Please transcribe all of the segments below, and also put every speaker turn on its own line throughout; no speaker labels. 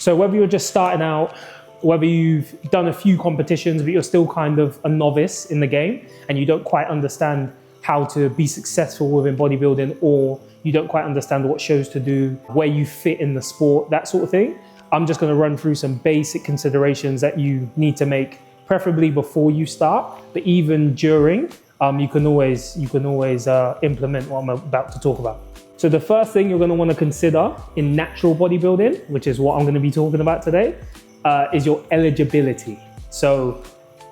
So whether you're just starting out, whether you've done a few competitions, but you're still kind of a novice in the game and you don't quite understand how to be successful within bodybuilding, or you don't quite understand what shows to do, where you fit in the sport, that sort of thing, I'm just going to run through some basic considerations that you need to make, preferably before you start, but even during, you can always implement what I'm about to talk about. So the first thing you're going to want to consider in natural bodybuilding, which is what I'm going to be talking about today, is your eligibility. So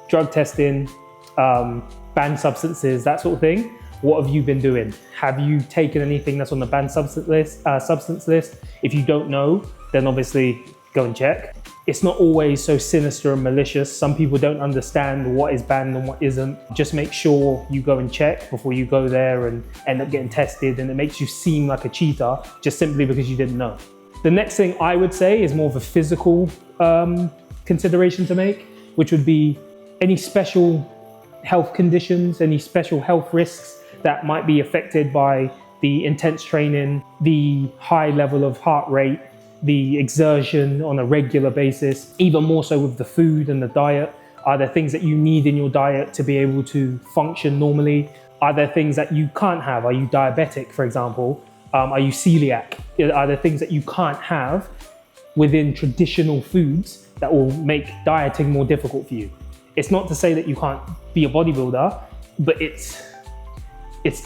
drug testing, banned substances, that sort of thing. What have you been doing? Have you taken anything that's on the banned substance list? If you don't know, then obviously go and check. It's not always so sinister and malicious. Some people don't understand what is banned and what isn't. Just make sure you go and check before you go there and end up getting tested, and it makes you seem like a cheater just simply because you didn't know. The next thing I would say is more of a physical consideration to make, which would be any special health conditions, any special health risks that might be affected by the intense training, the high level of heart rate, the exertion on a regular basis, even more so with the food and the diet. Are there things that you need in your diet to be able to function normally? Are there things that you can't have? Are you diabetic, for example? Are you celiac? Are there things that you can't have within traditional foods that will make dieting more difficult for you? It's not to say that you can't be a bodybuilder, but it's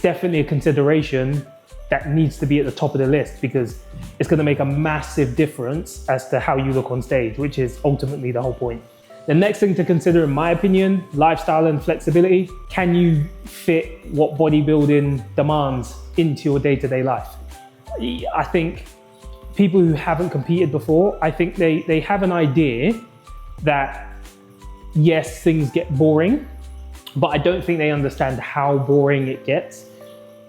definitely a consideration that needs to be at the top of the list, because it's going to make a massive difference as to how you look on stage, which is ultimately the whole point. The next thing to consider, in my opinion, lifestyle and flexibility. Can you fit what bodybuilding demands into your day-to-day life? I think people who haven't competed before, I think they have an idea that yes, things get boring, but I don't think they understand how boring it gets.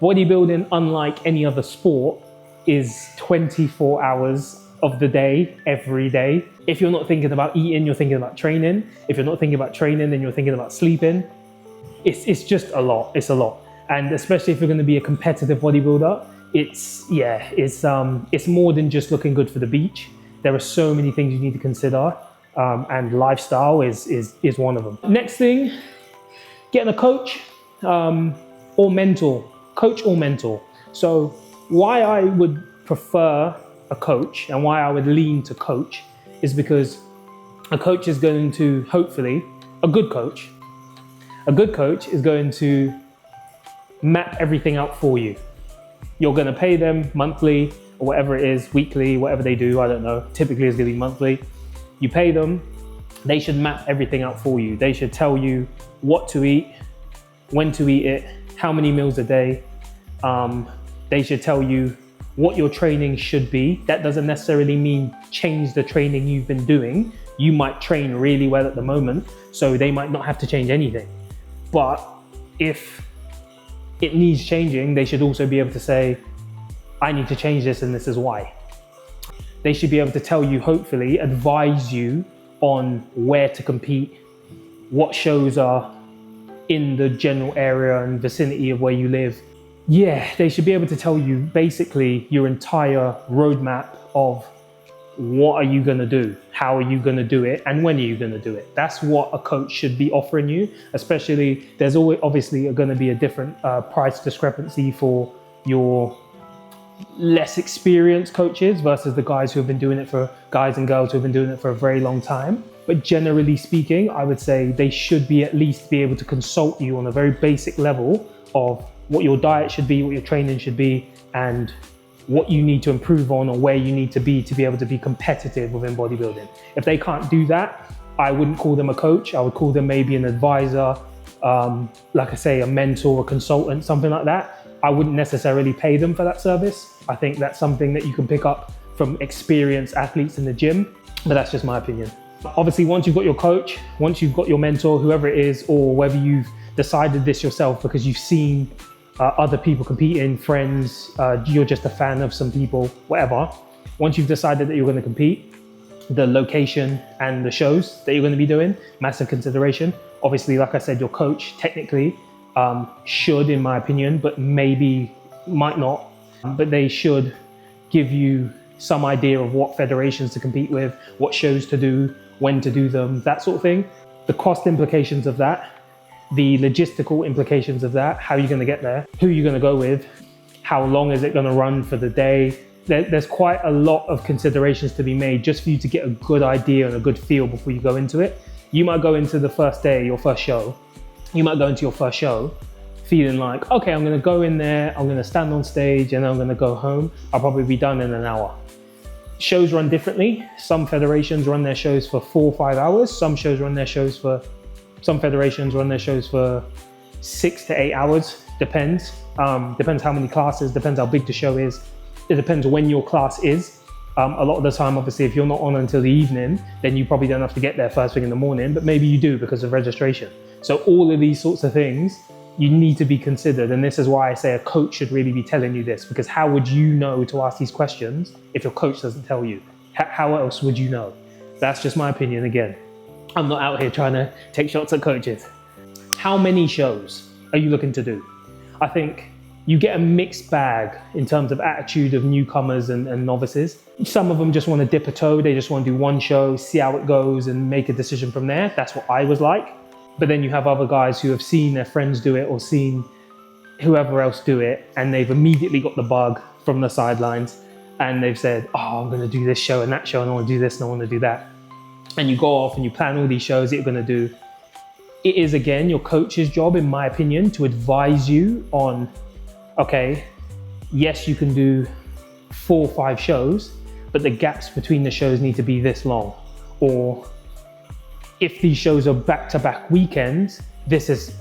Bodybuilding, unlike any other sport, is 24 hours of the day, every day. If you're not thinking about eating, you're thinking about training. If you're not thinking about training, then you're thinking about sleeping. It's just a lot, it's a lot. And especially if you're gonna be a competitive bodybuilder, it's more than just looking good for the beach. There are so many things you need to consider, and lifestyle is one of them. Next thing, getting a coach or mentor. Coach or mentor. So why I would prefer a coach and why I would lean to coach is because a coach is going to, hopefully, a good coach is going to map everything out for you. You're going to pay them monthly or whatever it is, weekly, whatever they do, I don't know. Typically it's going to be monthly. You pay them, they should map everything out for you. They should tell you what to eat, when to eat it, how many meals a day. They should tell you what your training should be. That doesn't necessarily mean change the training you've been doing. You might train really well at the moment, so they might not have to change anything. But if it needs changing, they should also be able to say, I need to change this and this is why. They should be able to tell you, hopefully, advise you on where to compete, what shows are in the general area and vicinity of where you live. Yeah, they should be able to tell you basically your entire roadmap of what are you going to do, how are you going to do it, and when are you going to do it. That's what a coach should be offering you, especially there's always obviously going to be a different price discrepancy for your less experienced coaches versus the guys who have been doing it for, guys and girls who have been doing it for a very long time. But generally speaking, I would say they should be at least be able to consult you on a very basic level of what your diet should be, what your training should be, and what you need to improve on or where you need to be able to be competitive within bodybuilding. If they can't do that, I wouldn't call them a coach. I would call them maybe an advisor, like I say, a mentor, a consultant, something like that. I wouldn't necessarily pay them for that service. I think that's something that you can pick up from experienced athletes in the gym, but that's just my opinion. Obviously, once you've got your coach, once you've got your mentor, whoever it is, or whether you've decided this yourself because you've seen other people competing, friends, you're just a fan of some people, whatever. Once you've decided that you're going to compete, the location and the shows that you're going to be doing, massive consideration. Obviously, like I said, your coach technically should, in my opinion, but maybe might not, but they should give you some idea of what federations to compete with, what shows to do, when to do them, that sort of thing. The cost implications of that, the logistical implications of that, how you're going to get there, who you're going to go with, how long is it going to run for the day. There's quite a lot of considerations to be made just for you to get a good idea and a good feel before you go into it. You might go into the first day, your first show, you might go into your first show feeling like, okay, I'm going to go in there, I'm going to stand on stage, and I'm going to go home. I'll probably be done in an hour. Shows run differently. Some federations run their shows for 4 or 5 hours. Some federations run their shows for 6 to 8 hours. Depends. Depends how many classes, depends how big the show is. It depends when your class is. A lot of the time, obviously, if you're not on until the evening, then you probably don't have to get there first thing in the morning, but maybe you do because of registration. So all of these sorts of things, you need to be considered. And this is why I say a coach should really be telling you this, because how would you know to ask these questions if your coach doesn't tell you? How else would you know? That's just my opinion again. I'm not out here trying to take shots at coaches. How many shows are you looking to do? I think you get a mixed bag in terms of attitude of newcomers and novices. Some of them just want to dip a toe. They just want to do one show, see how it goes and make a decision from there. That's what I was like. But then you have other guys who have seen their friends do it or seen whoever else do it, and they've immediately got the bug from the sidelines and they've said, oh, I'm going to do this show and that show and I want to do this and I want to do that. And you go off and you plan all these shows that you're going to do. It is, again, your coach's job, in my opinion, to advise you on, okay, yes, you can do 4 or 5 shows, but the gaps between the shows need to be this long. Or if these shows are back-to-back weekends, this is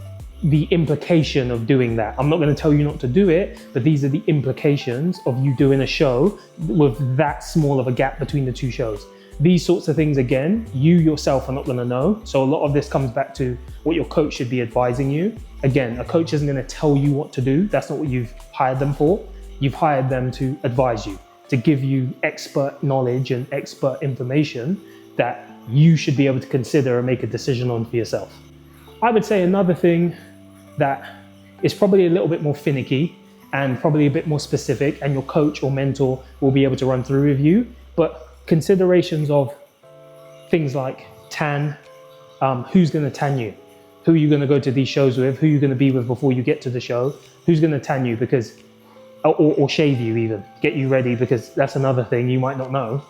the implication of doing that. I'm not going to tell you not to do it, but these are the implications of you doing a show with that small of a gap between the 2 shows. These sorts of things, again, you yourself are not going to know. So a lot of this comes back to what your coach should be advising you. Again, a coach isn't going to tell you what to do. That's not what you've hired them for. You've hired them to advise you, to give you expert knowledge and expert information that you should be able to consider and make a decision on for yourself. I would say another thing that is probably a little bit more finicky and probably a bit more specific, and your coach or mentor will be able to run through with you, but considerations of things like tan, who's going to tan you, who are you going to go to these shows with, who are you going to be with before you get to the show, who's going to tan you, because, or shave you even, get you ready, because that's another thing you might not know.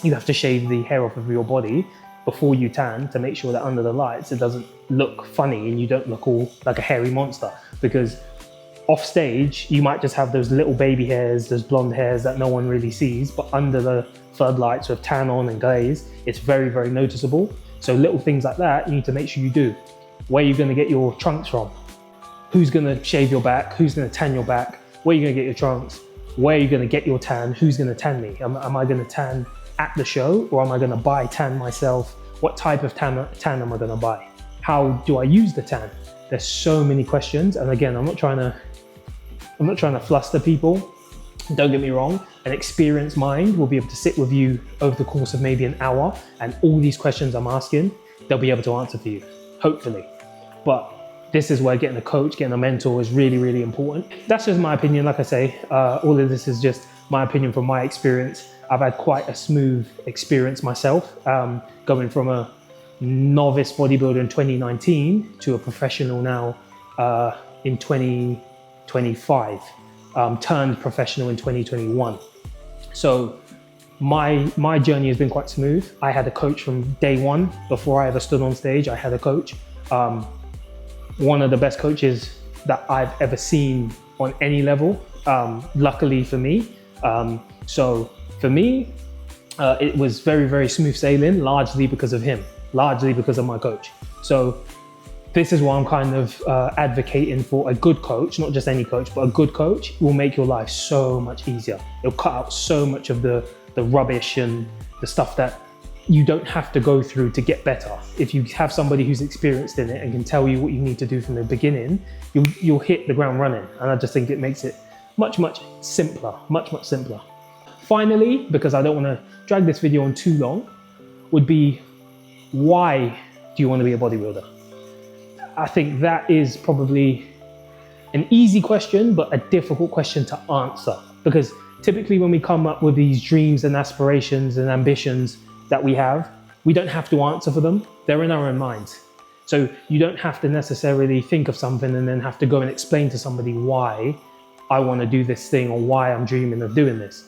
You have to shave the hair off of your body before you tan to make sure that under the lights it doesn't look funny and you don't look all like a hairy monster, because off stage you might just have those little baby hairs, those blonde hairs that no one really sees, but under the floodlights with tan on and glaze, it's very, very noticeable. So little things like that you need to make sure you do. Where are you going to get your trunks from? Who's going to shave your back? Who's going to tan your back? Where are you going to get your trunks? Where are you going to get your tan? Who's going to tan me? Am I going to tan at the show, or am I going to buy tan myself? What type of tan am I going to buy? How do I use the tan? There's so many questions, and again, I'm not trying to fluster people. Don't get me wrong, an experienced mind will be able to sit with you over the course of maybe an hour, and all these questions I'm asking, they'll be able to answer for you, hopefully. But this is where getting a coach, getting a mentor is really, really important. That's just my opinion. Like I say, all of this is just my opinion from my experience. I've had quite a smooth experience myself, going from a novice bodybuilder in 2019 to a professional now in 2025, turned professional in 2021. So my journey has been quite smooth. I had a coach from day one. Before I ever stood on stage, I had a coach. One of the best coaches that I've ever seen on any level, luckily for me. So for me, it was very, very smooth sailing, largely because of him, largely because of my coach. So this is why I'm kind of advocating for a good coach, not just any coach, but a good coach will make your life so much easier. It'll cut out so much of the rubbish and the stuff that you don't have to go through to get better. If you have somebody who's experienced in it and can tell you what you need to do from the beginning, you'll hit the ground running. And I just think it makes it much, much simpler, much, much simpler. Finally, because I don't want to drag this video on too long, would be, why do you want to be a bodybuilder? I think that is probably an easy question, but a difficult question to answer, because typically when we come up with these dreams and aspirations and ambitions that we have, we don't have to answer for them. They're in our own minds. So you don't have to necessarily think of something and then have to go and explain to somebody why I want to do this thing or why I'm dreaming of doing this.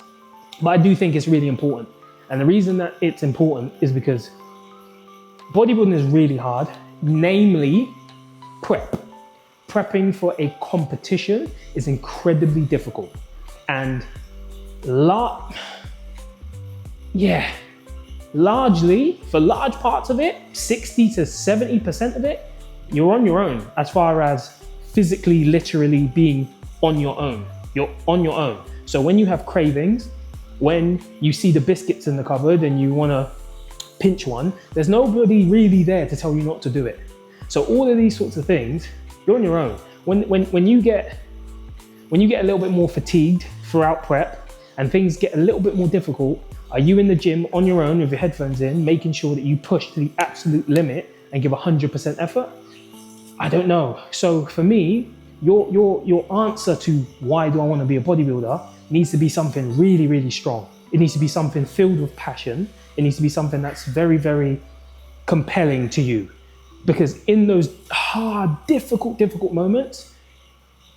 But I do think it's really important. And the reason that it's important is because bodybuilding is really hard, namely prep. Prepping for a competition is incredibly difficult. And largely, for large parts of it, 60 to 70% of it, you're on your own as far as physically, literally being on your own. You're on your own. So when you have cravings, when you see the biscuits in the cupboard and you want to pinch one, there's nobody really there to tell you not to do it. So all of these sorts of things, you're on your own. When you get a little bit more fatigued throughout prep and things get a little bit more difficult, are you in the gym on your own with your headphones in, making sure that you push to the absolute limit and give 100% effort? I don't know. So for me, your answer to why do I want to be a bodybuilder needs to be something really, really strong. It needs to be something filled with passion. It needs to be something that's very, very compelling to you. Because in those hard, difficult moments,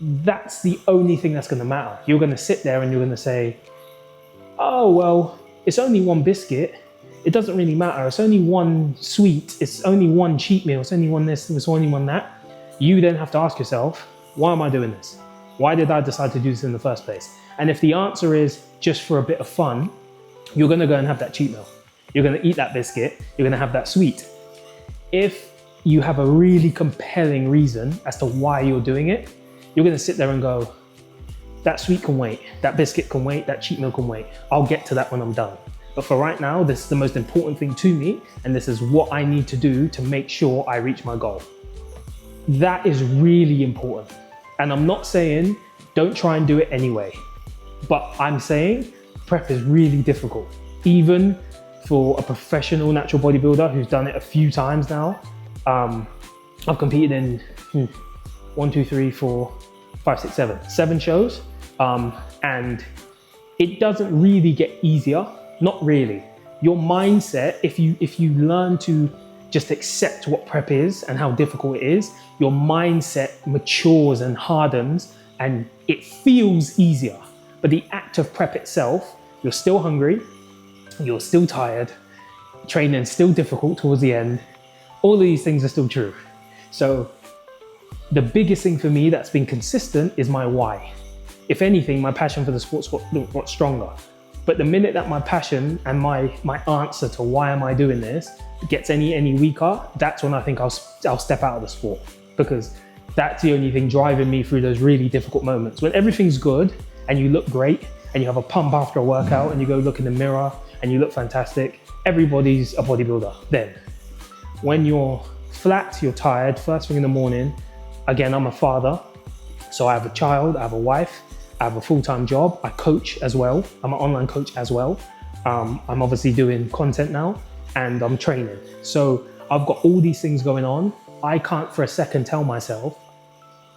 that's the only thing that's going to matter. You're going to sit there and you're going to say, oh, well, it's only one biscuit. It doesn't really matter. It's only one sweet. It's only one cheat meal. It's only one this. It's only one that. You then have to ask yourself, why am I doing this? Why did I decide to do this in the first place? And if the answer is just for a bit of fun, you're going to go and have that cheat meal. You're going to eat that biscuit. You're going to have that sweet. If you have a really compelling reason as to why you're doing it, you're going to sit there and go, that sweet can wait, that biscuit can wait, that cheat meal can wait. I'll get to that when I'm done. But for right now, this is the most important thing to me, and this is what I need to do to make sure I reach my goal. That is really important. And I'm not saying don't try and do it anyway, but I'm saying prep is really difficult. Even for a professional natural bodybuilder who's done it a few times now. I've competed in 7 shows, and it doesn't really get easier. Not really. Your mindset, if you learn to just accept what prep is and how difficult it is, your mindset matures and hardens and it feels easier. But the act of prep itself, you're still hungry, you're still tired, training's still difficult towards the end. All of these things are still true. So the biggest thing for me that's been consistent is my why. If anything, my passion for the sport's got stronger. But the minute that my passion and my answer to why am I doing this gets any weaker, that's when I think I'll step out of the sport, because that's the only thing driving me through those really difficult moments. When everything's good and you look great and you have a pump after a workout and you go look in the mirror and you look fantastic, everybody's a bodybuilder then. When you're flat, you're tired, first thing in the morning, again, I'm a father, so I have a child, I have a wife, I have a full-time job, I coach as well, I'm an online coach as well. I'm obviously doing content now and I'm training. So I've got all these things going on. I can't for a second tell myself,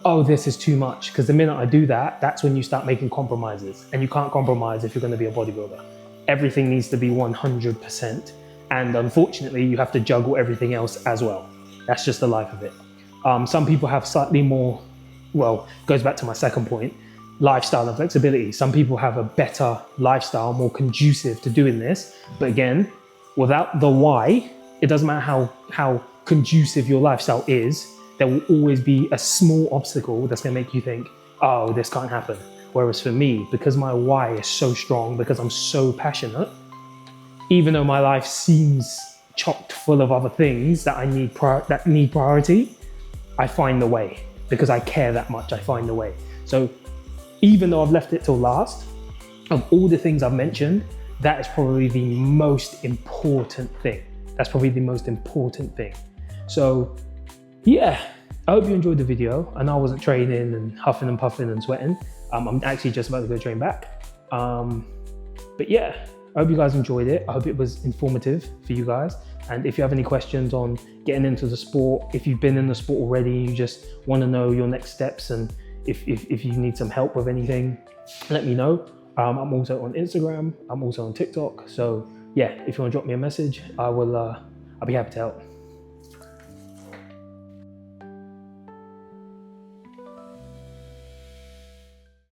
oh, this is too much, because the minute I do that, that's when you start making compromises, and you can't compromise if you're going to be a bodybuilder. Everything needs to be 100%. And unfortunately, you have to juggle everything else as well. That's just the life of it. Some people have slightly more, well, goes back to my second point, lifestyle and flexibility. Some people have a better lifestyle, more conducive to doing this. But again, without the why, it doesn't matter how conducive your lifestyle is, there will always be a small obstacle that's going to make you think, oh, this can't happen. Whereas for me, because my why is so strong, because I'm so passionate, even though my life seems chocked full of other things that need priority, I find the way. Because I care that much, I find the way. So even though I've left it till last, of all the things I've mentioned, that is probably the most important thing. That's probably the most important thing. So yeah, I hope you enjoyed the video. I know I wasn't training and huffing and puffing and sweating. I'm actually just about to go train back. But yeah, I hope you guys enjoyed it. I hope it was informative for you guys. And if you have any questions on getting into the sport, if you've been in the sport already, you just want to know your next steps, and if you need some help with anything, let me know. I'm also on Instagram. I'm also on TikTok. So yeah, if you want to drop me a message, I'll be happy to help.